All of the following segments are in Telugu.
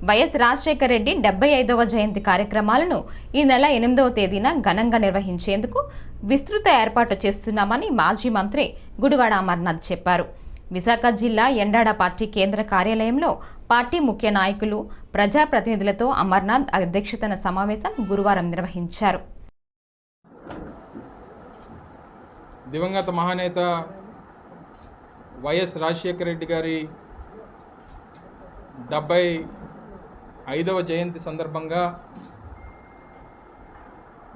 వైఎస్ రాజశేఖర రెడ్డి 75వ జయంతి కార్యక్రమాలను ఈ నెల 8వ తేదీన ఘనంగా నిర్వహించేందుకు విస్తృత ఏర్పాటు చేస్తున్నామని మాజీ మంత్రి గుడివాడ అమర్నాథ్ చెప్పారు. విశాఖ జిల్లా ఎండాడ పార్టీ కేంద్ర కార్యాలయంలో పార్టీ ముఖ్య నాయకులు, ప్రజాప్రతినిధులతో అమర్నాథ్ అధ్యక్షతన సమావేశం గురువారం నిర్వహించారు. దివంగత మహానేత వైఎస్ రాజశేఖర రెడ్డి గారి 75వ జయంతి సందర్భంగా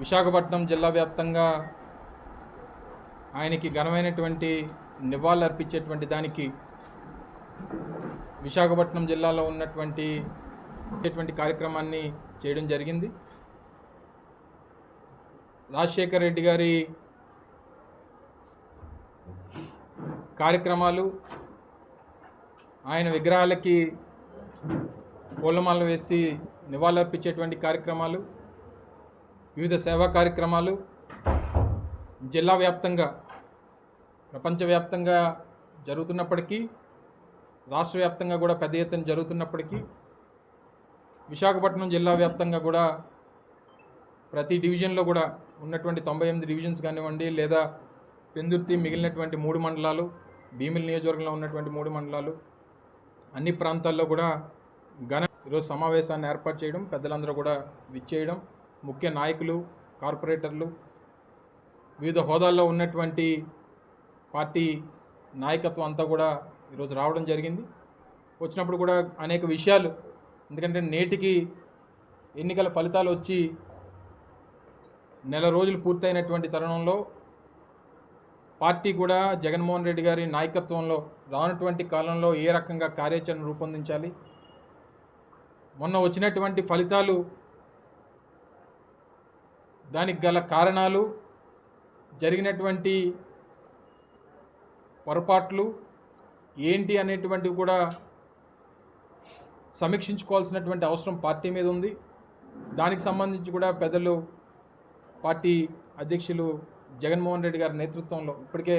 విశాఖపట్నం జిల్లా వ్యాప్తంగా ఆయనకి ఘనమైనటువంటి నివాళులు అర్పించేటువంటి దానికి విశాఖపట్నం జిల్లాలో ఉన్నటువంటి కార్యక్రమాన్ని చేయడం జరిగింది. రాజశేఖర రెడ్డి గారి కార్యక్రమాలు, ఆయన విగ్రహాలకి పూలమాలలు వేసి నివాళులర్పించేటువంటి కార్యక్రమాలు, వివిధ సేవా కార్యక్రమాలు జిల్లా వ్యాప్తంగా, ప్రపంచవ్యాప్తంగా జరుగుతున్నప్పటికీ, రాష్ట్ర వ్యాప్తంగా కూడా పెద్ద ఎత్తున జరుగుతున్నప్పటికీ, విశాఖపట్నం జిల్లా వ్యాప్తంగా కూడా ప్రతి డివిజన్లో కూడా ఉన్నటువంటి 98 డివిజన్స్ కానివ్వండి, లేదా పెందుర్తి మిగిలినటువంటి 3 మండలాలు, భీమిలి నియోజకవర్గంలో ఉన్నటువంటి 3 మండలాలు, అన్ని ప్రాంతాల్లో కూడా ఈరోజు సమావేశాన్ని ఏర్పాటు చేయడం, పెద్దలందరూ కూడా విచ్చేయడం, ముఖ్య నాయకులు, కార్పొరేటర్లు, వివిధ హోదాల్లో ఉన్నటువంటి పార్టీ నాయకత్వం అంతా కూడా ఈరోజు రావడం జరిగింది. వచ్చినప్పుడు కూడా అనేక విషయాలు, ఎందుకంటే నేటికి ఎన్నికల ఫలితాలు వచ్చి నెల రోజులు పూర్తయినటువంటి తరుణంలో పార్టీ కూడా జగన్మోహన్ రెడ్డి గారి నాయకత్వంలో రానటువంటి కాలంలో ఏ రకంగా కార్యాచరణ రూపొందించాలి, మొన్న వచ్చినటువంటి ఫలితాలు, దానికి గల కారణాలు, జరిగినటువంటి పొరపాట్లు ఏంటి అనేటువంటివి కూడా సమీక్షించుకోవాల్సినటువంటి అవసరం పార్టీ మీద ఉంది. దానికి సంబంధించి కూడా పెద్దలు, పార్టీ అధ్యక్షులు జగన్మోహన్ రెడ్డి గారి నేతృత్వంలో ఇప్పటికే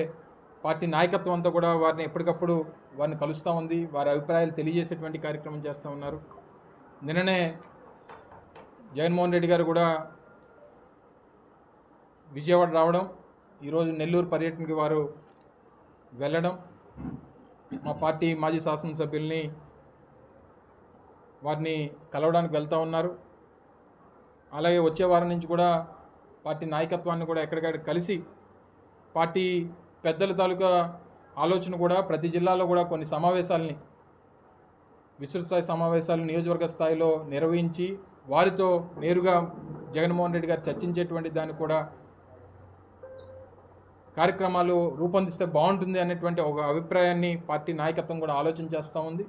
పార్టీ నాయకత్వం అంతా కూడా వారిని ఎప్పటికప్పుడు వారిని కలుస్తూ ఉంది, వారి అభిప్రాయాలు తెలియజేసేటువంటి కార్యక్రమం చేస్తూ ఉన్నారు. నిన్ననే జగన్మోహన్ రెడ్డి గారు కూడా విజయవాడ రావడం, ఈరోజు నెల్లూరు పర్యటనకి వారు వెళ్ళడం, మా పార్టీ మాజీ శాసనసభ్యుల్ని వారిని కలవడానికి వెళ్తూ ఉన్నారు. అలాగే వచ్చే వారం నుంచి కూడా పార్టీ నాయకత్వాన్ని కూడా ఎక్కడికక్కడ కలిసి పార్టీ పెద్దల తాలూకా ఆలోచన కూడా ప్రతి జిల్లాలో కూడా కొన్ని సమావేశాలని, విస్తృత స్థాయి సమావేశాలు నియోజకవర్గ స్థాయిలో నిర్వహించి వారితో నేరుగా జగన్మోహన్ రెడ్డి గారు చర్చించేటువంటి దానికి కూడా కార్యక్రమాలు రూపొందిస్తే బాగుంటుంది అనేటువంటి ఒక అభిప్రాయాన్ని పార్టీ నాయకత్వం కూడా ఆలోచన చేస్తూ ఉంది.